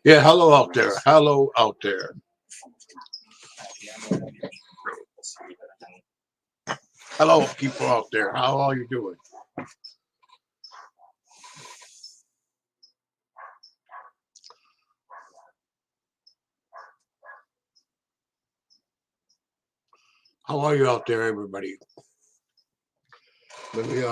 Yeah, hello out there. Hello out there. Hello, people out there. How are you doing? How are you out there, everybody? Let me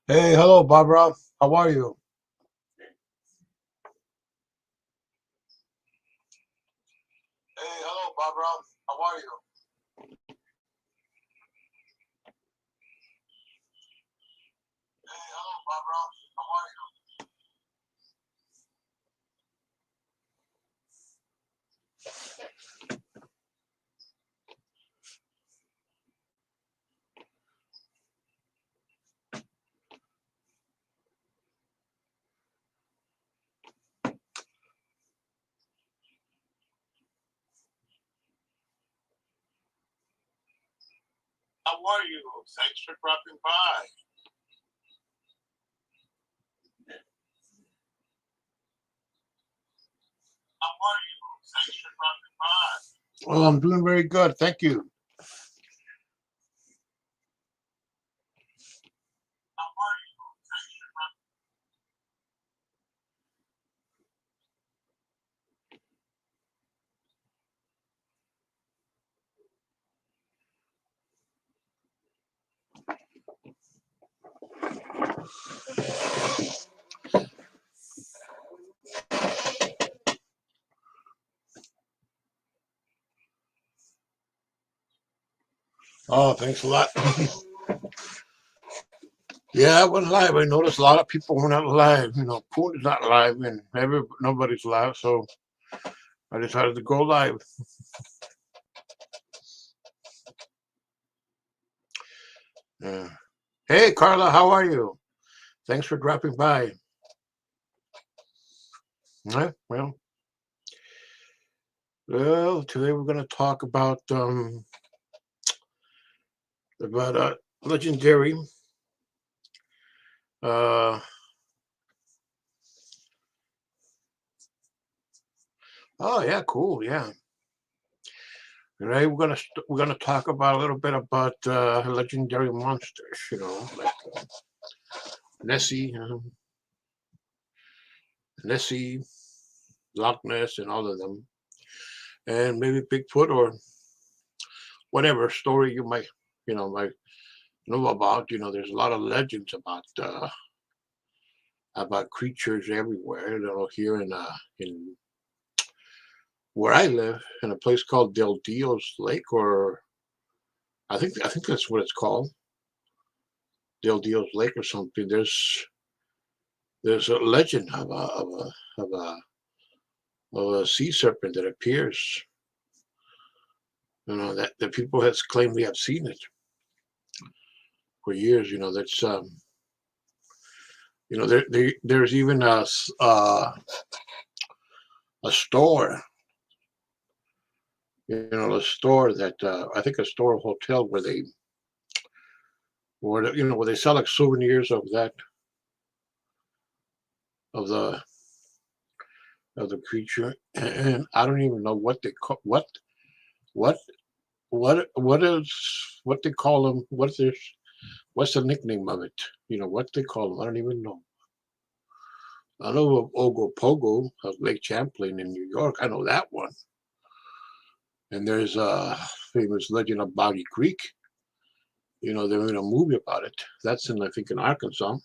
Hey, hello, Barbara. How are you? Hey, hello, Barbara. How are you? Hey, hello, Barbara. How are you? How are you? Thanks for dropping by. How are you? Thanks for dropping by. Oh, I'm doing very good. Thank you. How are you? Thanks for dropping Oh, thanks a lot. Yeah, I went live. I noticed a lot of people were not live. You know, Poon is not live, and nobody's live, so I decided to go live. Yeah. Hey, Carla, how are you? Thanks for dropping by. Yeah, well, today we're going to talk about legendary. Uh, oh yeah, cool. Yeah. Today we're gonna talk about a little bit about legendary monsters. You know, like Nessie, Nessie, Loch Ness, and all of them, and maybe Bigfoot or whatever story you might know about. You know, there's a lot of legends about creatures everywhere. You know, here in where I live, in a place called Del Dios Lake, or I think that's what it's called, Del Dios Lake or something. There's a legend of a of a sea serpent that appears. You know that the people has claimed we have seen it for years. You know that's there's even a store. You know, a store that I think a store hotel where they sell like souvenirs of the of the creature, and I don't even know what they call what what they call them. What's the nickname of it? You know what they call them? I don't even know. I know of Ogopogo of Lake Champlain in New York. I know that one. And there's a famous legend of Boggy Creek. You know, they made a movie about it. That's I think, in Arkansas.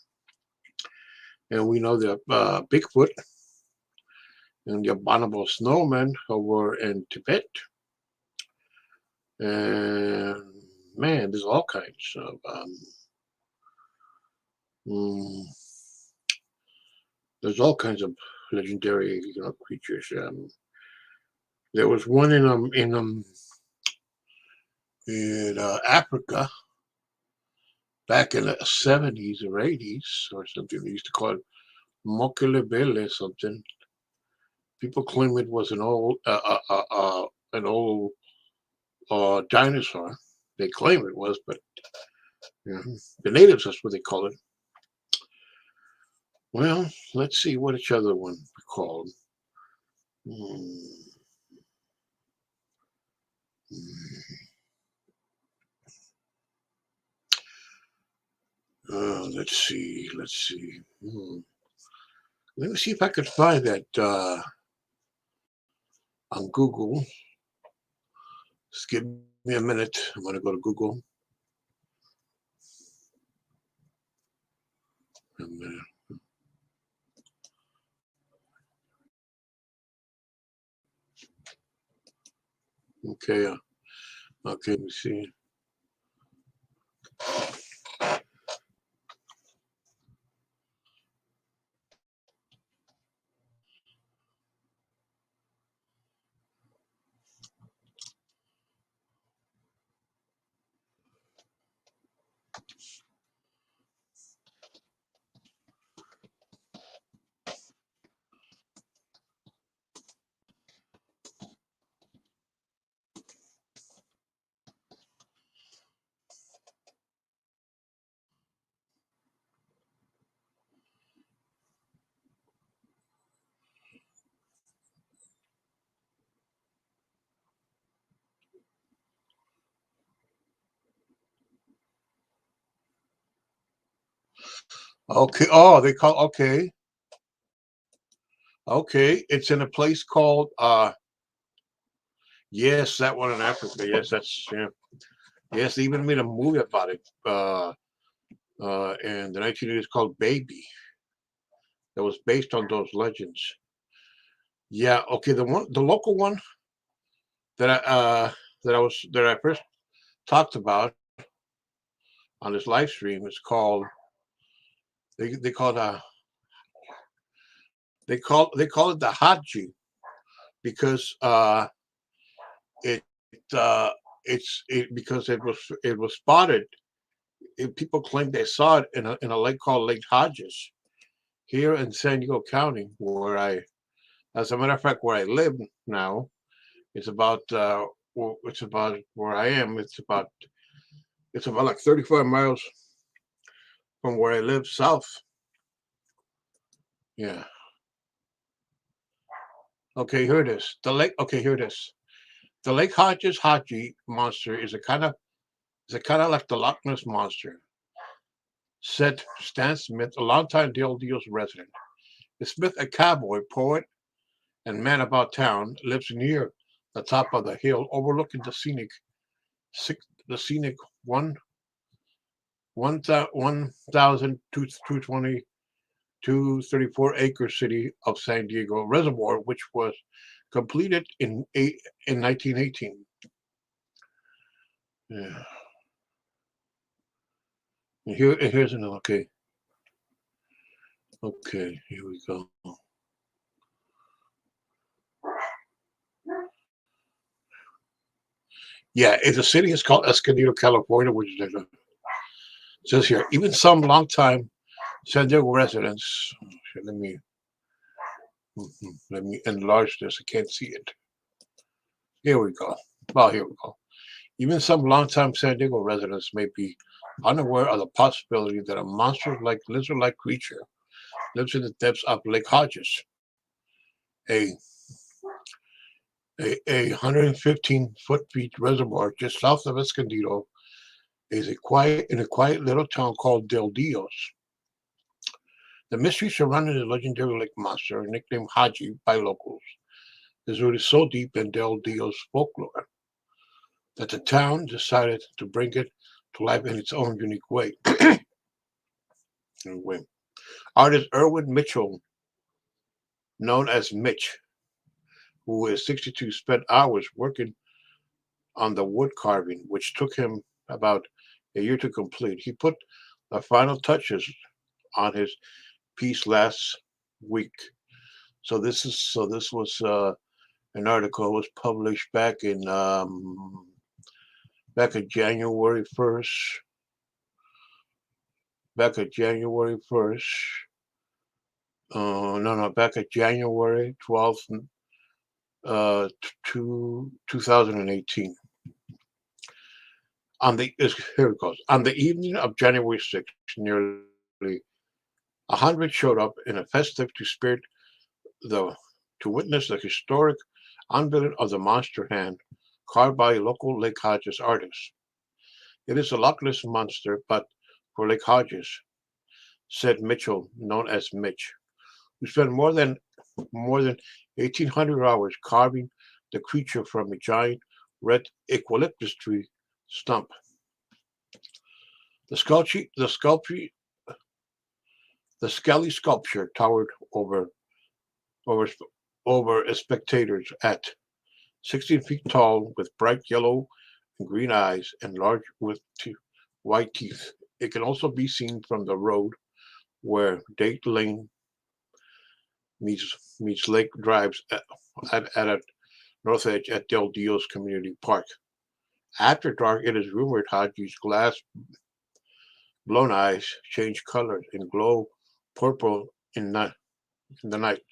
And we know the Bigfoot and the abominable snowman over in Tibet. And man, there's all kinds of mm, there's all kinds of legendary, creatures. There was one in Africa back in the 70s or 80s or something. They used to call it Mokelebele something. People claim it was an old dinosaur. They claim it was, but the natives, that's what they call it. Well, let's see what each other one called. Hmm. Let's see. Let's see. Let me see if I could find that on Google. Just give me a minute. I'm going to go to Google. Okay. Okay. Let me see. Okay. Oh, they call okay. Okay. It's in a place called yes, that one in Africa. Yes, that's yeah. Yes, they even made a movie about it. In the 1980s called Baby. That was based on those legends. Yeah, okay. The local one that I first talked about on this live stream is called they call it they call it the Haji because it because it was spotted. People claim they saw it in a lake called Lake Hodges here in San Diego County, as a matter of fact, where I live now. It's about it's about where I am. It's about like 35 miles from where I live south. Yeah. Okay, here it is. The lake. Okay, here it is. The Lake Hodges Haji monster is a kind of like the Loch Ness monster, said Stan Smith, a longtime Del Dios resident. Smith, a cowboy, poet, and man about town, lives near the top of the hill overlooking the scenic one thousand two twenty 234-acre city of San Diego Reservoir, which was completed in 1918. Yeah. Here's another. Okay. Okay. Here we go. Yeah, the city is called Escondido, California, which is says here. Even some longtime San Diego residents. Let me enlarge this. I can't see it. Here we go. Well, here we go. Even some longtime San Diego residents may be unaware of the possibility that a monster-like lizard-like creature lives in the depths of Lake Hodges, a a 115 foot feet reservoir just south of Escondido, is in a quiet little town called Del Dios. The mystery surrounding the legendary lake monster, nicknamed Haji by locals, is rooted so deep in Del Dios folklore that the town decided to bring it to life in its own unique way. Artist Erwin Mitchell, known as Mitch, who is 62, spent hours working on the wood carving, which took him about a year to complete. He put the final touches on his piece last week. So this was an article was published back in January 1st. Back at January 1st. No, back at January 12th, 2018. Here it goes. On the evening of January 6th, nearly 100 showed up in a festive the to witness the historic unveiling of the monster hand carved by a local Lake Hodges artist. It is a Loch Ness monster, but for Lake Hodges, said Mitchell, known as Mitch, who spent more than 1,800 hours carving the creature from a giant red eucalyptus tree stump. The sculpture, the sculpture, the scaly sculpture towered over spectators at 16 feet tall, with bright yellow and green eyes and large white teeth. It can also be seen from the road where Date Lane meets Lake Drives at a north edge at Del Dios Community Park. After dark, it is rumored Haji's glass blown eyes change colors and glow purple in the night.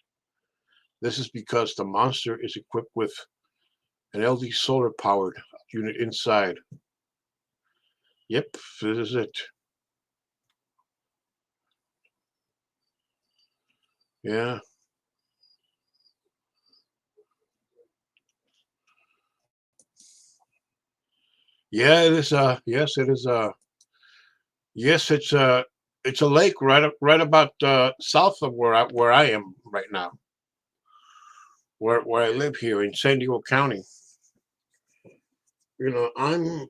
This is because the monster is equipped with an LD solar powered unit inside. Yep, this is it. Yeah. Yeah, it is yes, it is yes, it's It's a lake right about south of where I am right now, where I live here in San Diego County. I'm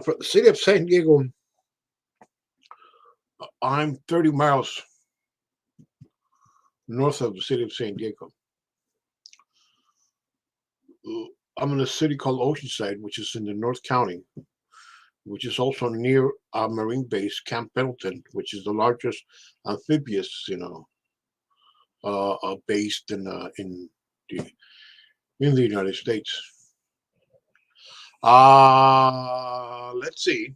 for the city of San Diego. I'm 30 miles north of the city of San Diego. I'm in a city called Oceanside, which is in the North County, which is also near our Marine base, Camp Pendleton, which is the largest amphibious, based the in the United States. Let's see.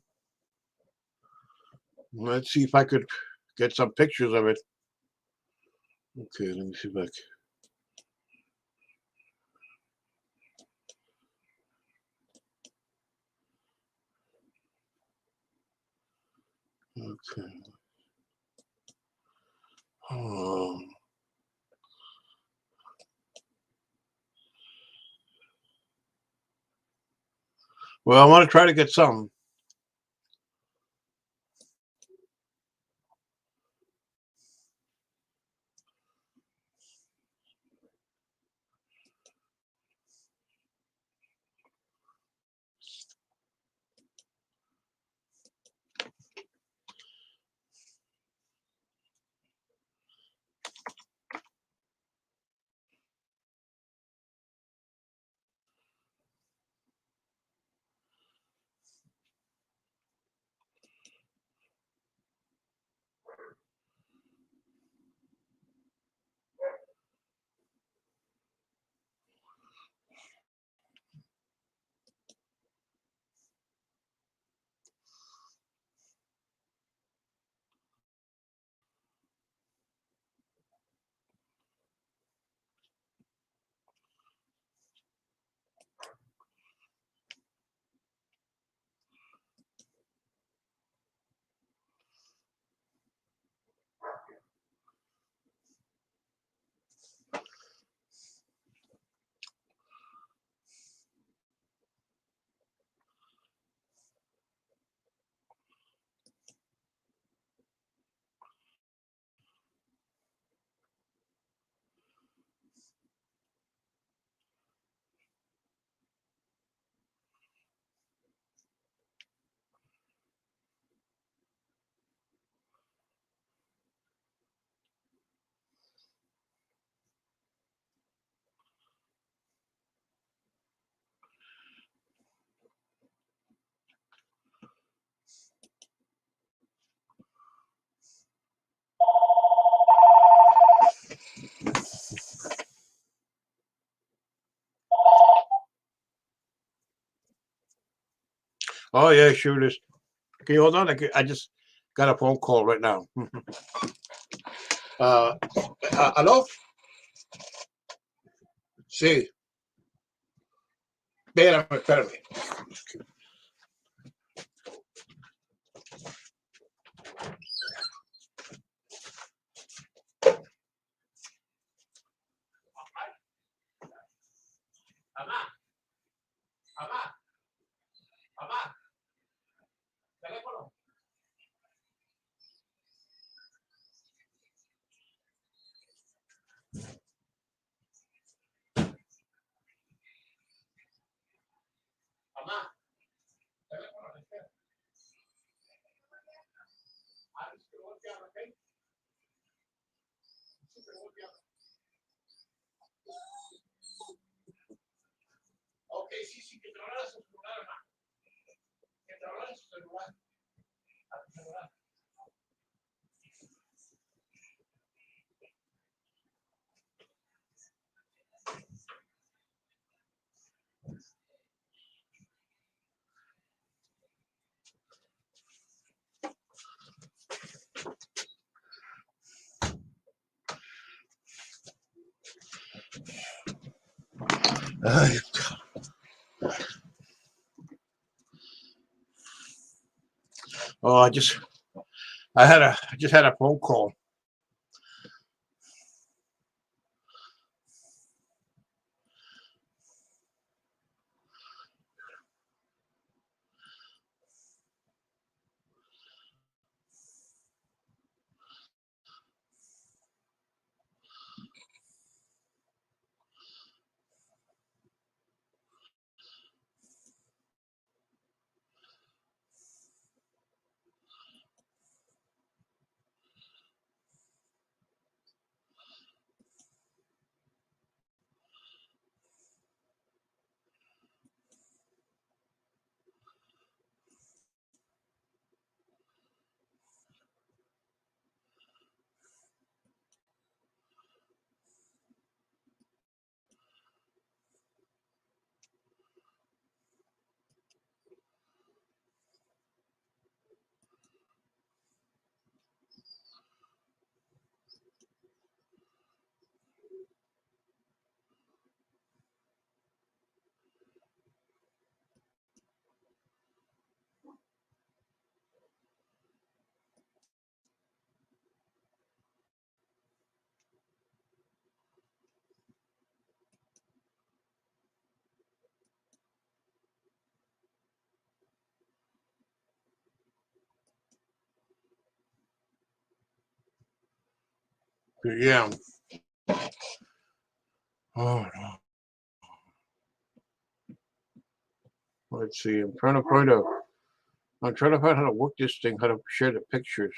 Let's see if I could get some pictures of it. Okay, let me see if I can. Okay. Um, well, I want to try to get some. Oh yeah, sure it is. Can you hold on? I just got a phone call right now. ¿Aló? Sí, espérame. Mamá, mamá, mamá, teléfono. Mamá, teléfono. Ok, sí, que te hablara su celular, mamá. Que te hablara su celular. A tu celular. Ay, oh, I just had a phone call. Yeah. Oh no. Let's see. I'm trying to find how to work this thing, how to share the pictures.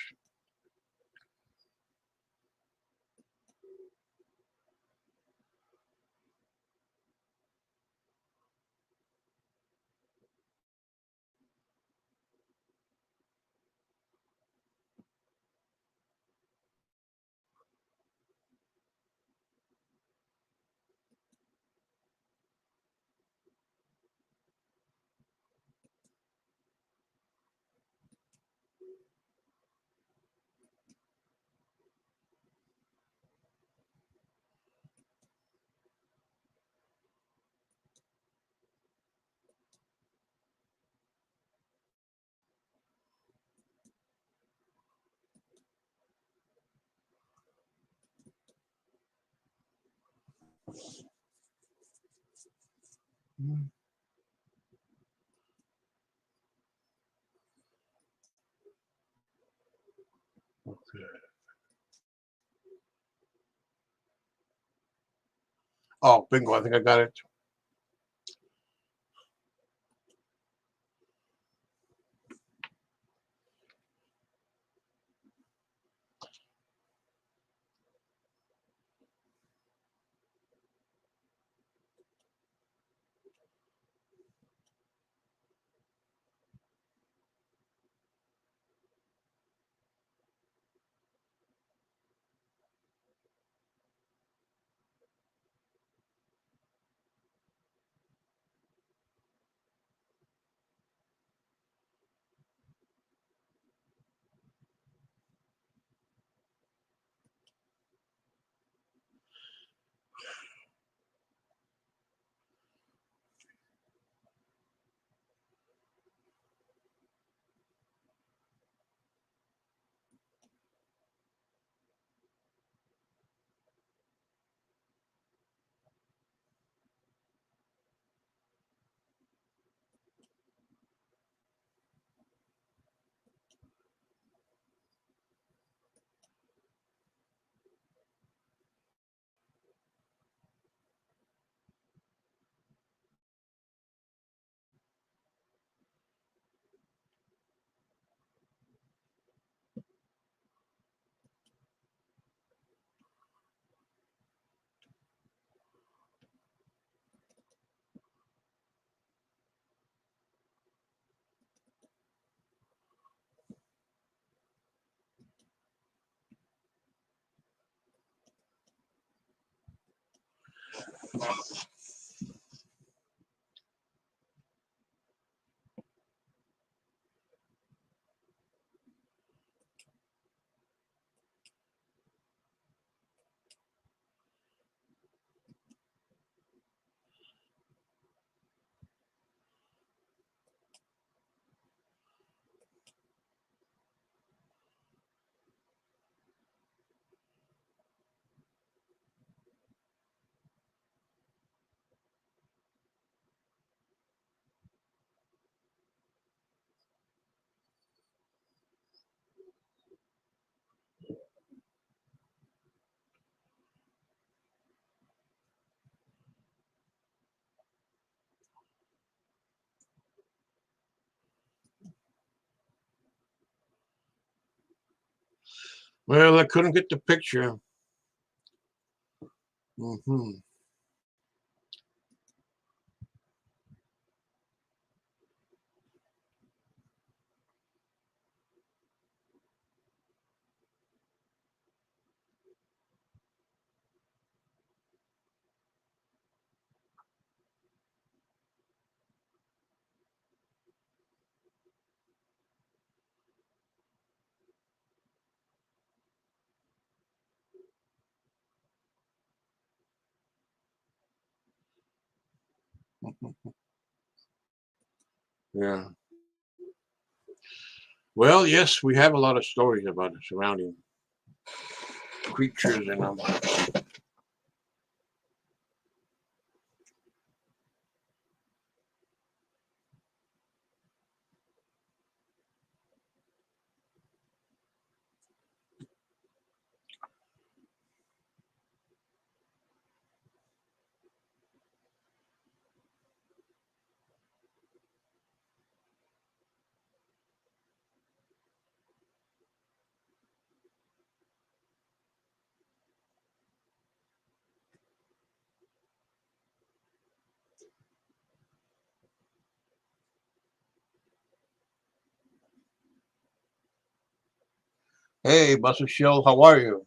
Okay. Oh, bingo! I think I got it. Well, I couldn't get the picture. Hmm. Yeah. Well, yes, we have a lot of stories about the surrounding creatures and Hey, Muscle Shell, how are you?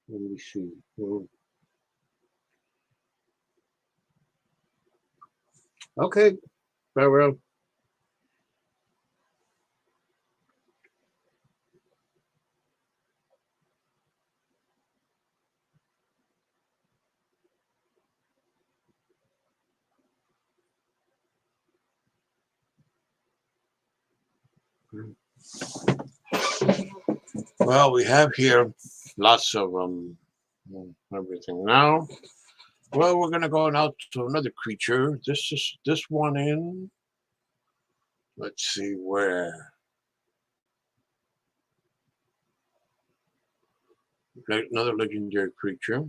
Let me see. Okay, very well. Well, we have here lots of everything now. Well, we're gonna go now to another creature. This one in. Let's see where. Another legendary creature.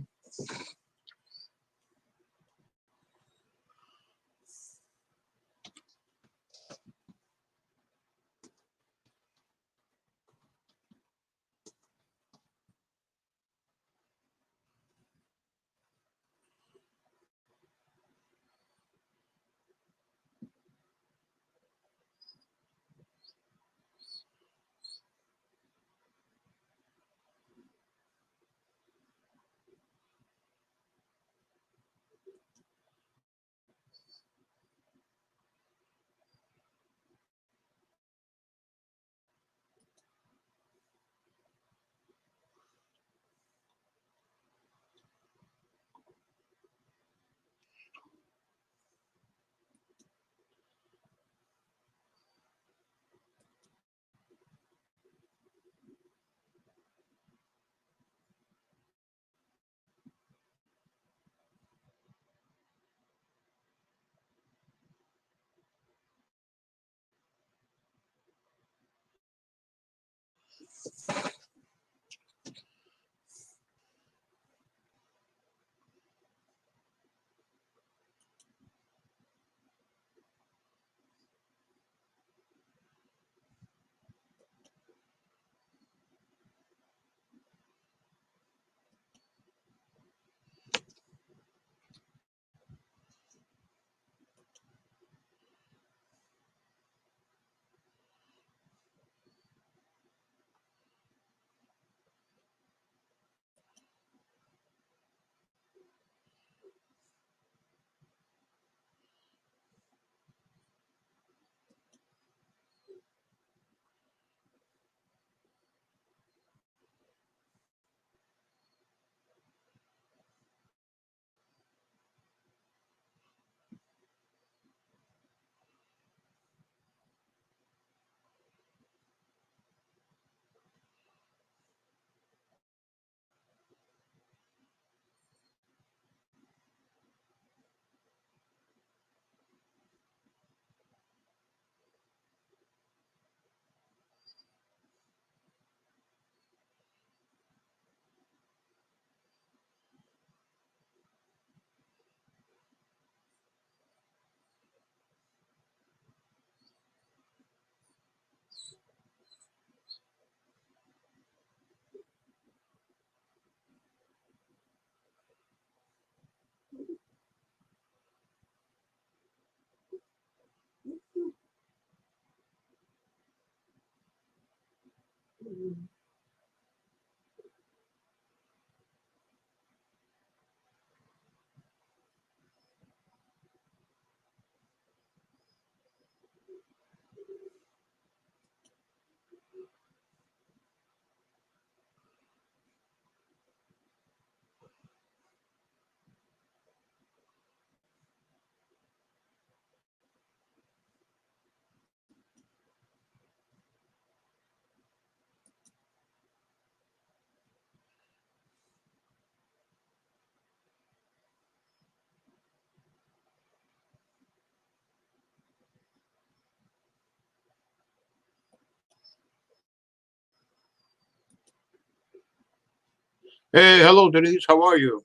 Hey, hello, Denise. How are you?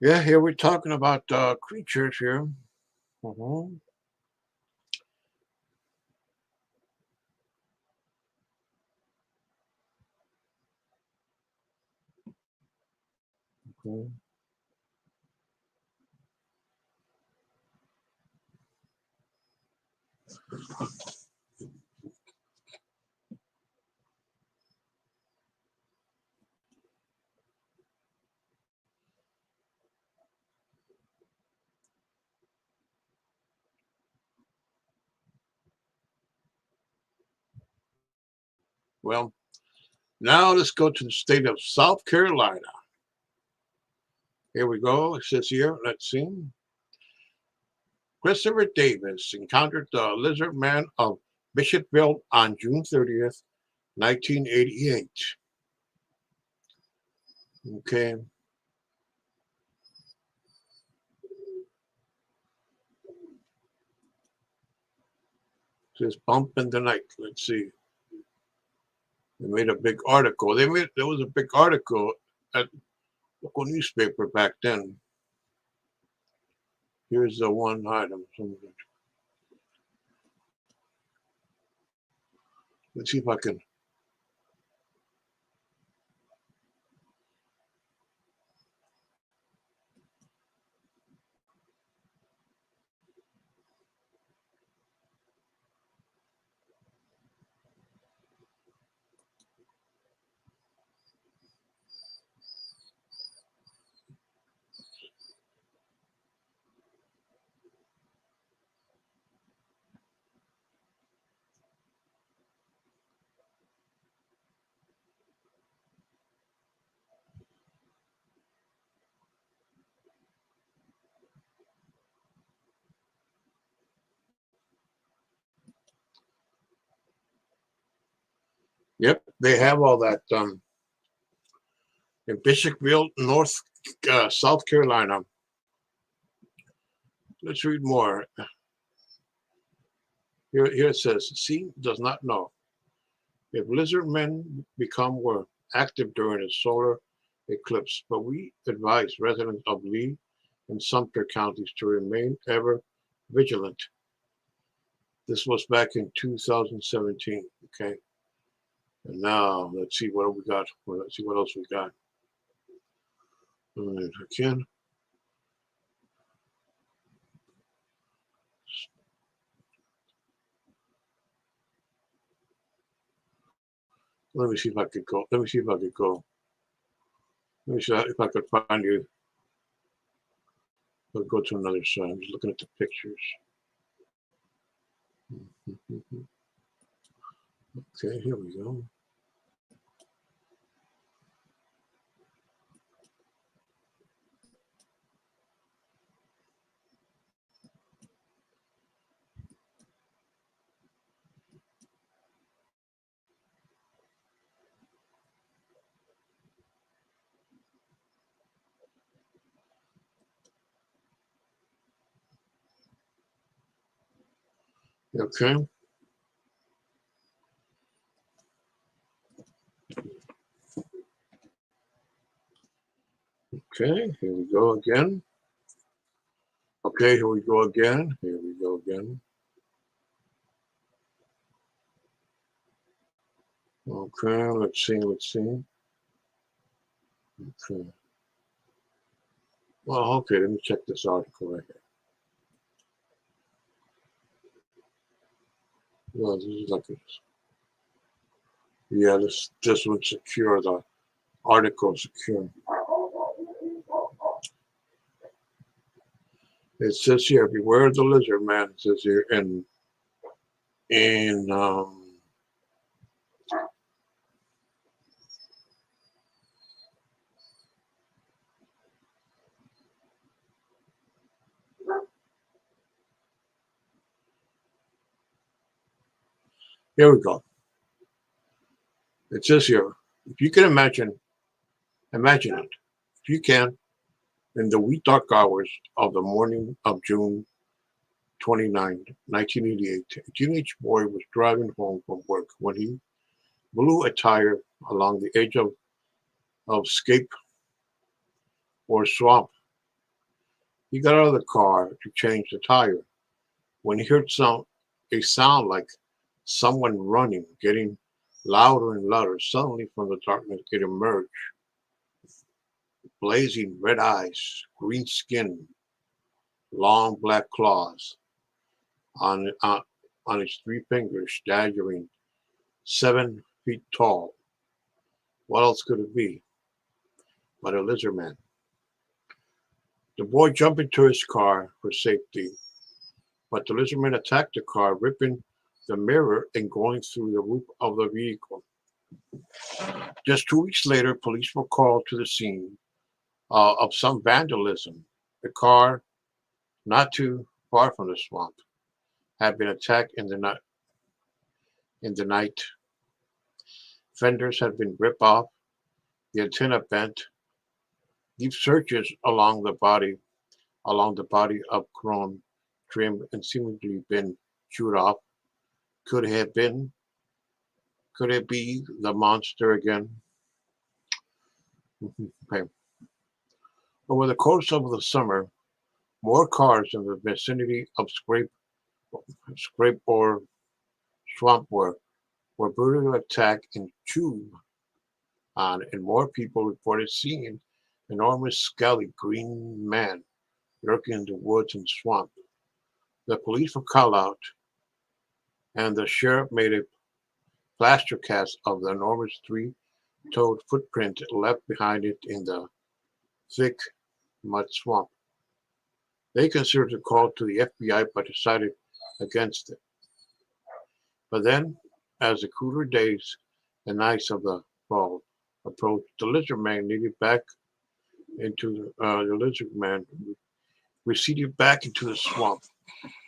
Yeah, here we're talking about creatures here. Mm-hmm. Okay. Well, now let's go to the state of South Carolina. Here we go. It says here, let's see. Christopher Davis encountered the lizard man of Bishopville on June 30th, 1988. Okay. Says bump in the night. Let's see. They made a big article. There was a big article at local newspaper back then. Here's the one item. Let's see if I can. Yep, they have all that in Bishopville, South Carolina. Let's read more. Here it says, C does not know if lizard men were active during a solar eclipse, but we advise residents of Lee and Sumter counties to remain ever vigilant. This was back in 2017, okay? And now, let's see what we got. Let's see what else we got. Again. Let me see if I could go. Let me see if I could go. Let me see if I could find you. I'll go to another side. I'm just looking at the pictures. Okay, here we go. Okay. Okay, here we go again. Okay, here we go again. Here we go again. Okay, let's see. Okay. Well, okay, let me check this article right here. Well, this is like this. Yeah, this would secure the article secure. It says here, beware of the lizard man. It says here in here we go. It says here, if you can imagine it, if you can, in the wee dark hours of the morning of June 29, 1988, a teenage boy was driving home from work when he blew a tire along the edge of scape or swamp. He got out of the car to change the tire when he heard a sound like someone running, getting louder and louder. Suddenly from the darkness it emerged. Blazing red eyes, green skin, long black claws on its 3 fingers, staggering 7 feet tall. What else could it be but a lizard man? The boy jumped into his car for safety, but the lizard man attacked the car, ripping the mirror and going through the roof of the vehicle. Just 2 weeks later, police were called to the scene of some vandalism. The car, not too far from the swamp, had been attacked in the night. Fenders had been ripped off, the antenna bent. Deep searches along the body of Chrome trim and seemingly been chewed off. Could it have been? Could it be the monster again? Okay. Over the course of the summer, more cars in the vicinity of Scrape or Swamp were brutally attacked and chewed on, and more people reported seeing an enormous scaly green man lurking in the woods and swamp. The police were called out, and the sheriff made a plaster cast of the enormous three-toed footprint left behind it in the thick mud swamp. They considered a call to the FBI but decided against it. But then, as the cooler days and nights of the fall approached, the lizard man the lizard man receded back into the swamp.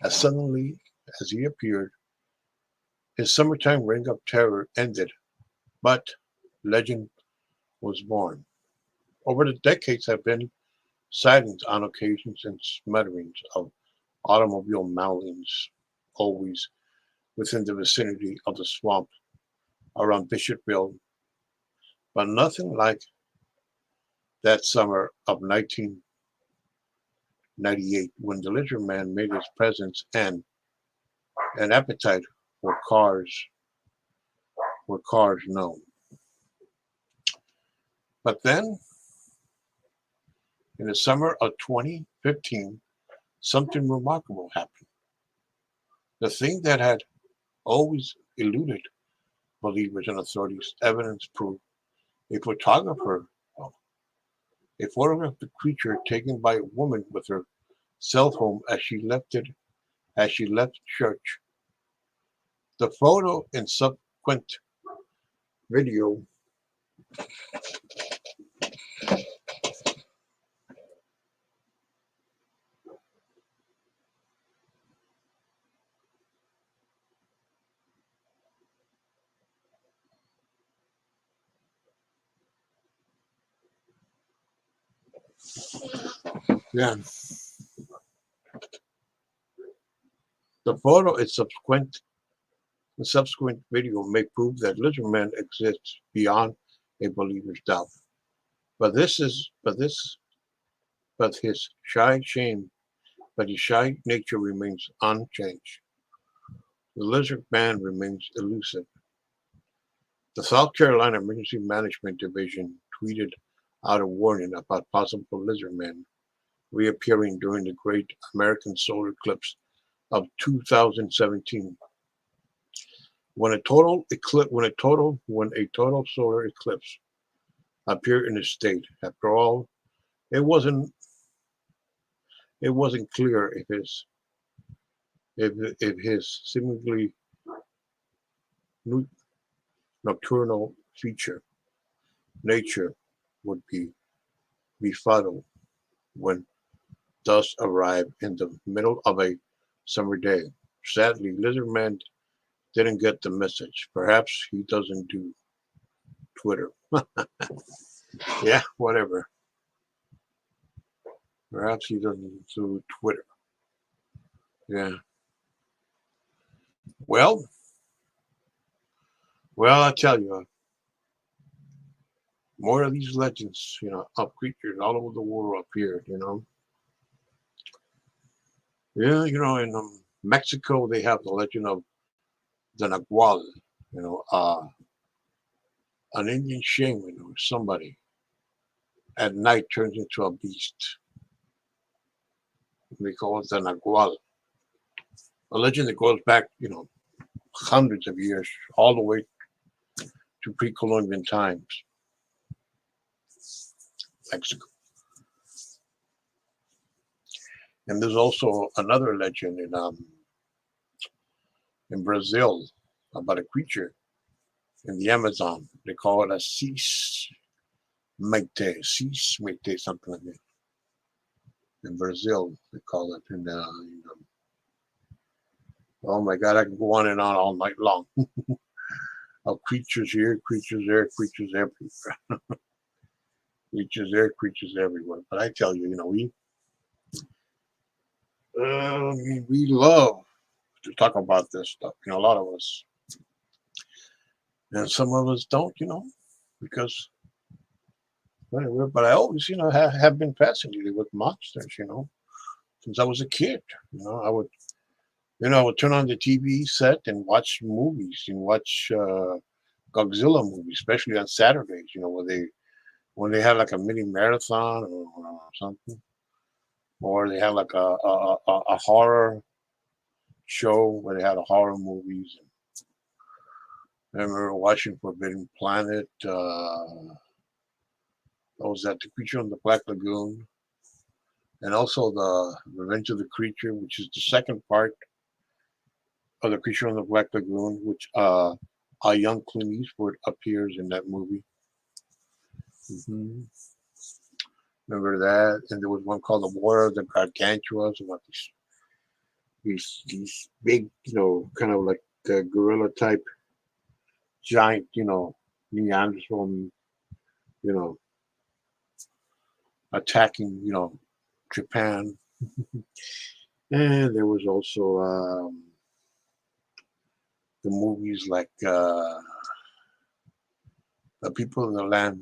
As suddenly as he appeared, his summertime reign of terror ended, but legend was born. Over the decades have been sightings on occasions and smatterings of automobile mailings, always within the vicinity of the swamp around Bishopville, but nothing like that summer of 1998 when the lizard man made his presence and an appetite for cars known. But then, in the summer of 2015, something remarkable happened. The thing that had always eluded believers and authorities, evidence proved a photographer, a photographed the creature taken by a woman with her cell phone as she left church. The photo and subsequent video yeah, the photo and subsequent video may prove that lizard man exists beyond a believer's doubt. But this is but his shy shame but his shy nature remains unchanged. The lizard man remains elusive. The South Carolina Emergency Management Division tweeted out a warning about possible lizard men reappearing during the Great American Solar Eclipse of 2017. When a total solar eclipse appeared in the state, after all, it wasn't clear if his seemingly nocturnal nature would be befuddled when dusk arrived in the middle of a summer day. Sadly, Lizard Man didn't get the message. Perhaps he doesn't do Twitter. Yeah, whatever. Perhaps he doesn't do Twitter. Yeah. Well, I tell you, more of these legends, of creatures all over the world appeared. Yeah, in Mexico they have the legend of the Nagual. You know, uh, an Indian shaman or somebody at night turns into a beast. They call it the Nagual. A legend that goes back, hundreds of years, all the way to pre-Columbian times, Mexico. And there's also another legend in Brazil about a creature in the Amazon. They call it a cis mate, something like that. In Brazil, they call it. And oh my God, I can go on and on all night long. Of creatures here, creatures there, creatures everywhere, creatures there, creatures everywhere. But I tell you, we love to talk about this stuff. A lot of us, and some of us don't. Because whatever. But I always, have been fascinated with monsters. Since I was a kid. I would turn on the TV set and watch movies and watch Godzilla movies, especially on Saturdays. When they had like a mini marathon or something, or they had like a horror show where they had a horror movies. I remember watching Forbidden Planet. What was that? The Creature on the Black Lagoon, and also the Revenge of the Creature, which is the second part of the Creature on the Black Lagoon, which a young Clint Eastwood appears in that movie. Remember that? And there was one called The War of the Gargantuas about these big, kind of like the gorilla type giant, Neanderthal, you know, attacking, Japan. And there was also the movies like The People in the Land,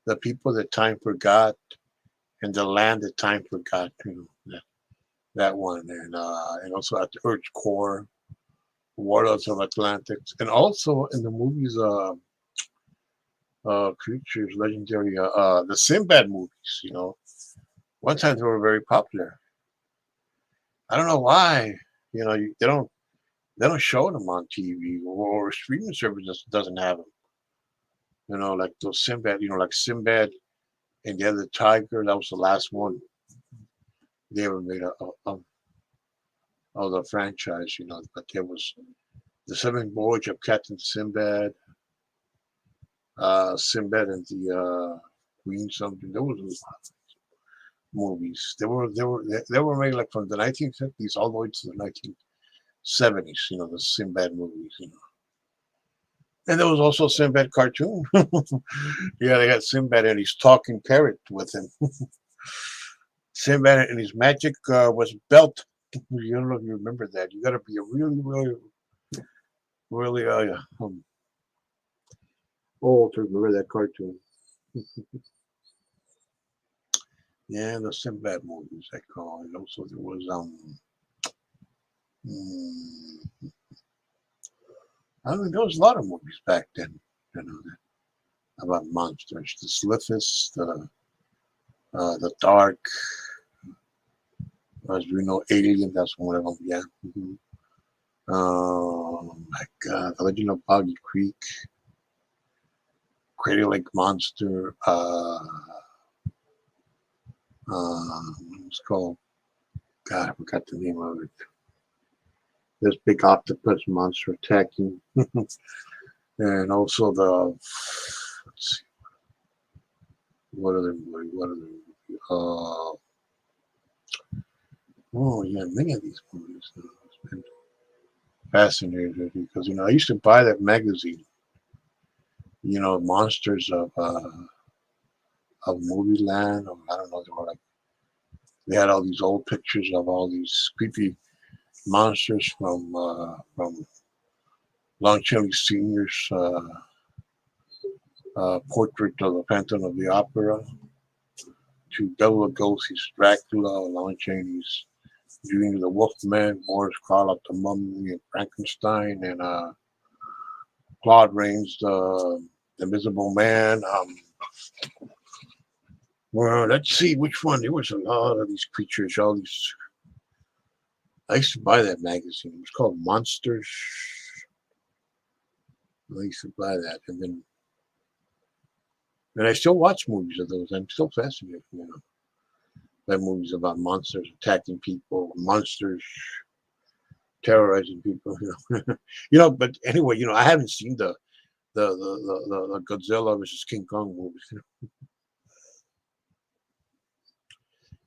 The People That Time Forgot, and The Land That Time Forgot. That one, and also at the Earth's Core, Waters of Atlantis, and also in the movies, creatures, legendary, the Sinbad movies. One time they were very popular. I don't know why. They don't show them on TV or streaming services doesn't have them. Like those Sinbad. Like Sinbad and the other Tiger. That was the last one they ever made of the franchise. But there was the Seventh Voyage of Captain Sinbad, Sinbad and the Queen something. There was movies. They were made like from the 1950s all the way to the 1970s. The Sinbad movies. And there was also a Sinbad cartoon. Yeah, they got Sinbad and his talking parrot with him. Sinbad and his magic was belt. You don't know if you remember that. You got to be a really, really, really old to remember that cartoon. Yeah, the Sinbad movies I call it. Also, there was I mean, there was a lot of movies back then. About monsters. The Slithis, the Dark. As we know, Alien. That's one of them. Yeah. Oh my God, The Legend of Boggy Creek, Crater Lake Monster. It's called. God, I forgot the name of it. This big octopus monster attacking, and also the. Let's see. What other movie? What other? Oh yeah, many of these movies. It's been fascinated because I used to buy that magazine. Monsters of Movie Land, or I don't know. They had all these old pictures of all these creepy monsters from Lon Chaney Sr.'s portrait of the Phantom of the Opera to Bela Lugosi's Dracula, Lon Chaney's Dream of the Wolfman, Boris Karloff, the Mummy, and Frankenstein, and Claude Rains, the Invisible Man. Well, let's see which one. There was a lot of these creatures, all these. I used to buy that magazine. It was called Monsters. I used to buy that, and I still watch movies of those. I'm still fascinated, by movies about monsters attacking people, monsters terrorizing people. But anyway, I haven't seen the Godzilla versus King Kong movies.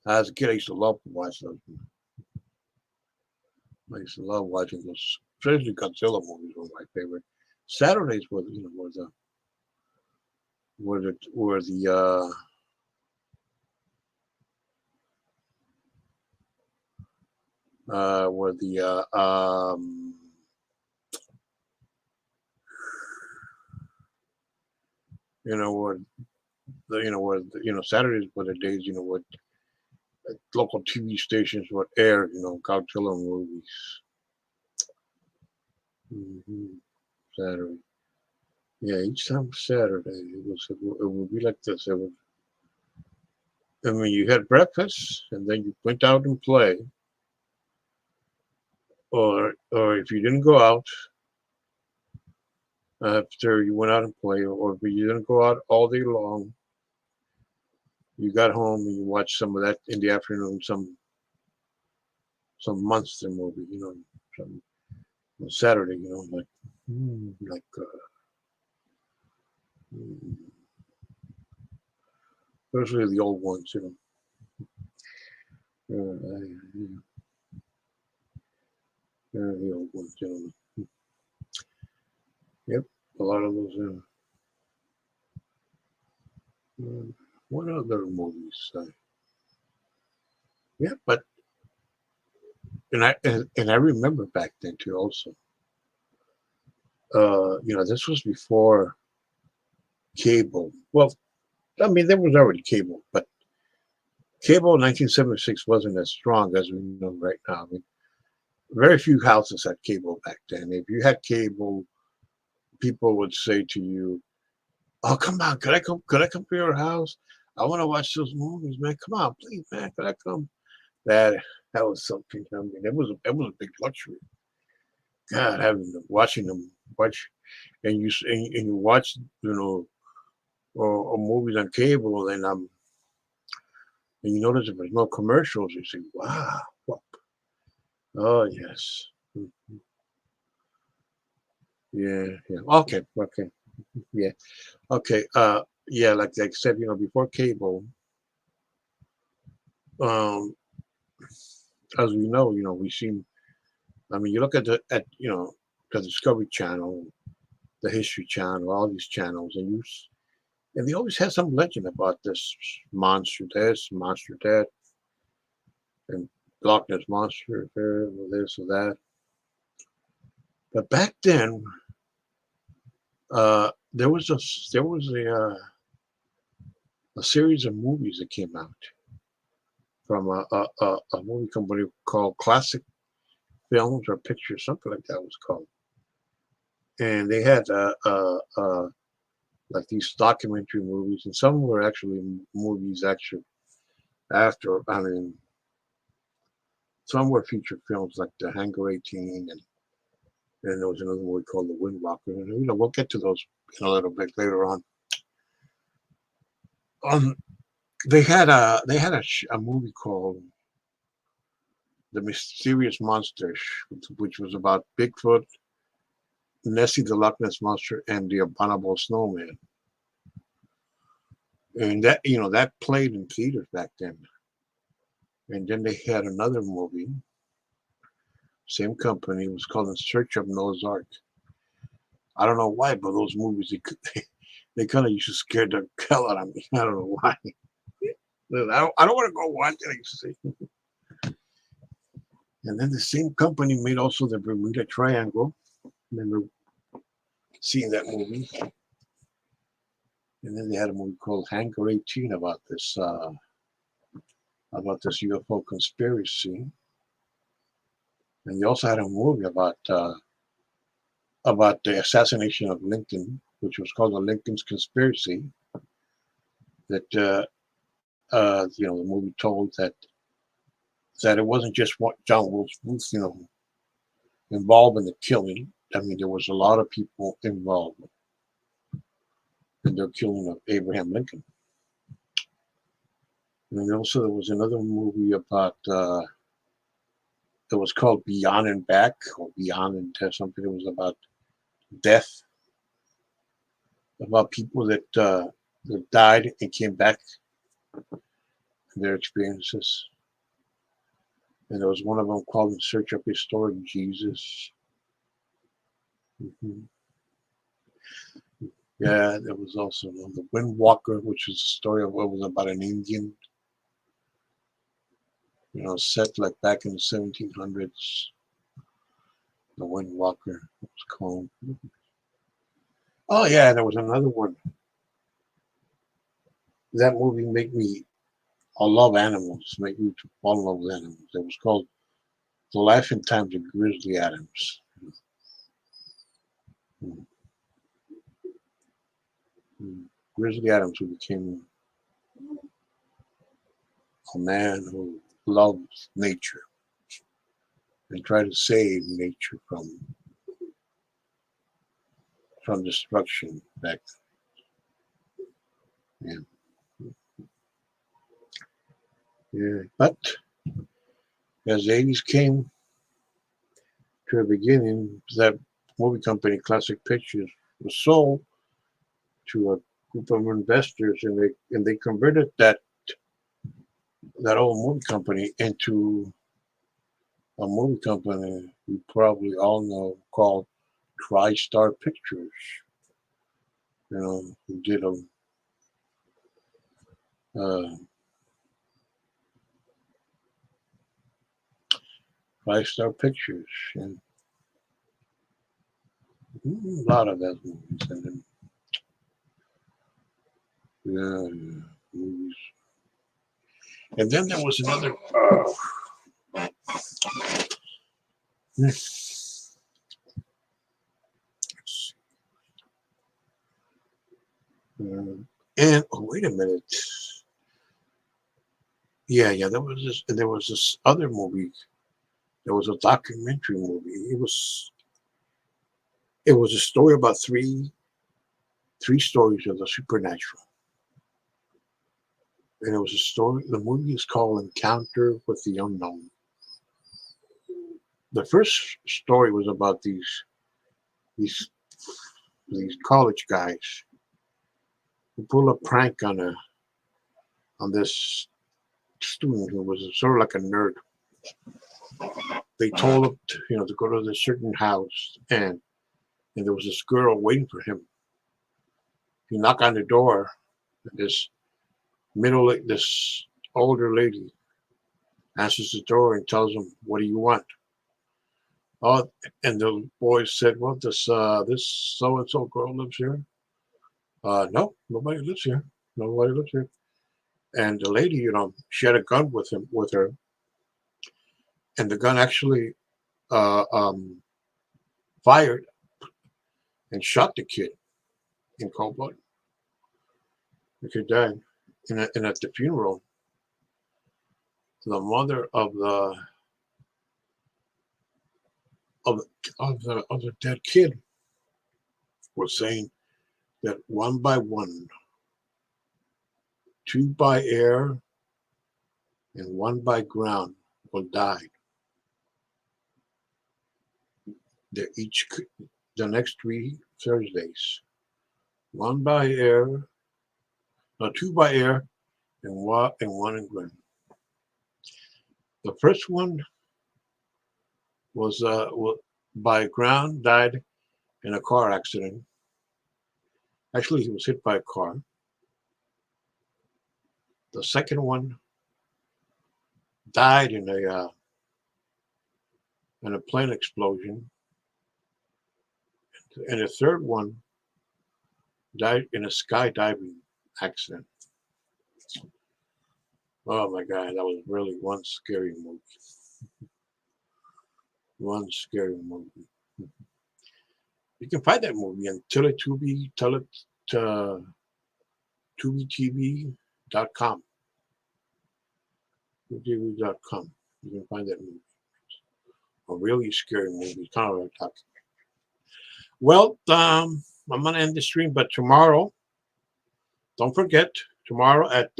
As a kid, I used to love to watch those. I used to love watching those, especially Godzilla movies were my favorite. Saturdays were the were the where Saturdays were the days what local TV stations would air Godzilla movies. Saturday, yeah, each time Saturday it would be like this. You had breakfast and then you went out and play, or if you didn't go out after you went out and play, or if you didn't go out all day long, you got home and you watched some of that in the afternoon, some monster movie, some on Saturday, like especially the old ones, the old ones, Yep, a lot of those. What other movies? Yeah, but and I remember back then too. Also, this was before cable. Well, I mean, there was already cable, but cable in 1976 wasn't as strong as we know right now. I mean, very few houses had cable back then. If you had cable, people would say to you, "Oh, come on, could I come? Could I come to your house? I want to watch those movies, man. Come on, please, man. Could I come?" That that was something. I mean, it was a big luxury. God, watching them watch, and you watch, or movies on cable, and you notice if there's no commercials, you say, "Wow, what? Oh yes, yeah, yeah, okay, yeah, okay, yeah." Like I said, before cable, um, as we know, we seen. I mean, you look at the Discovery Channel, the History Channel, all these channels, and they always had some legend about this, monster that, and Loch Ness monster, or this or that. But back then, there was a series of movies that came out from a movie company called Classic Films or Pictures, something like that was called, and they had like these documentary movies, and some were actually movies actually after. I mean, some were feature films like The Hangar 18, and there was another movie called The Windwalker. And we'll get to those in a little bit later on. Um, they had a movie called The Mysterious Monsters, which was about Bigfoot, Nessie the Loch Ness Monster, and the Abominable Snowman. And that played in theaters back then. And then they had another movie, same company, it was called In Search of Noah's Ark. I don't know why, but those movies they kind of used to scare the hell out of me. I don't know why. I don't want to go watch it. I used to say. And then the same company made also the Bermuda Triangle. Remember seeing that movie? And then they had a movie called Hangar 18 about this UFO conspiracy. And they also had a movie about the assassination of Lincoln, which was called the Lincoln's Conspiracy. That the movie told that it wasn't just what John Wilkes Booth, involved in the killing. I mean, there was a lot of people involved in the killing of Abraham Lincoln. And also there was another movie about It was called Beyond and Back, or Beyond and something. It was about death, about people that died and came back, and their experiences. And there was one of them called In Search of Historic Jesus. Hmm. Yeah, there was also the Windwalker, which was a story of what was about an Indian, set like back in the 1700s. The Windwalker was called. Oh yeah, there was another one. That movie made me I love animals, made me to fall in love with animals. It was called The Life and Times of Grizzly Adams. Mm, mm. Grizzly Adams, who became a man who loves nature and tried to save nature from destruction back then. Yeah. But as the 80s came to a beginning, that movie company, Classic Pictures, was sold to a group of investors, and they converted that old movie company into a movie company you probably all know called TriStar Pictures. Who did uh, TriStar Pictures and a lot of those movies, and then yeah, movies. And then there was another. And oh, wait a minute. Yeah. There was this other movie. There was a documentary movie. It was a story about three stories of the supernatural. And it was a story. The movie is called Encounter with the Unknown. The first story was about these these college guys who pull a prank on this student who was sort of like a nerd. They told him to go to this certain house, and there was this girl waiting for him. He knocked on the door, and this older lady answers the door and tells him, "What do you want?" Oh, and the boy said, "Well, this so and so girl lives here." No, nobody lives here. Nobody lives here. And the lady, she had a gun with her, and the gun actually uh, um, fired and shot the kid in cold blood. The kid died. And at the funeral, the mother of of the dead kid was saying that one by one, two by air, and one by ground will die. They're each the next 3 Thursdays. One by air, no, two by air, and one in ground. The first one was by ground, died in a car accident. Actually, he was hit by a car. The second one died in a plane explosion, and the third one died in a skydiving accident. Oh my God, that was really one scary movie. One scary movie. You can find that movie on TubiTV.com. TubiTV.com. You can find that movie. A really scary movie. Kind of like that. Well, I'm gonna end the stream, but tomorrow, don't forget, tomorrow at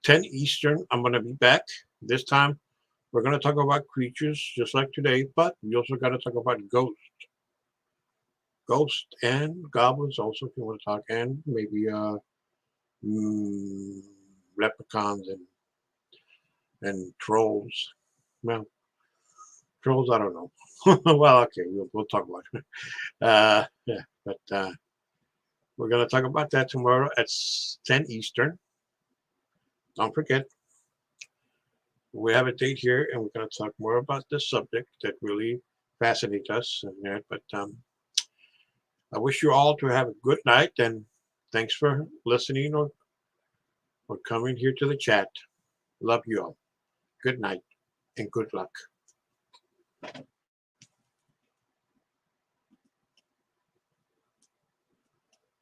10 Eastern, I'm gonna be back. This time We're going to talk about creatures just like today, but we also got to talk about ghosts and goblins also if you want to talk, and maybe mm, leprechauns and trolls. Well, trolls, I don't know. Well, okay, we'll talk about it. Yeah, but we're going to talk about that tomorrow at 10 Eastern. Don't forget, we have a date here, and we're going to talk more about this subject that really fascinates us. But I wish you all to have a good night, and thanks for listening or coming here to the chat. Love you all. Good night and good luck.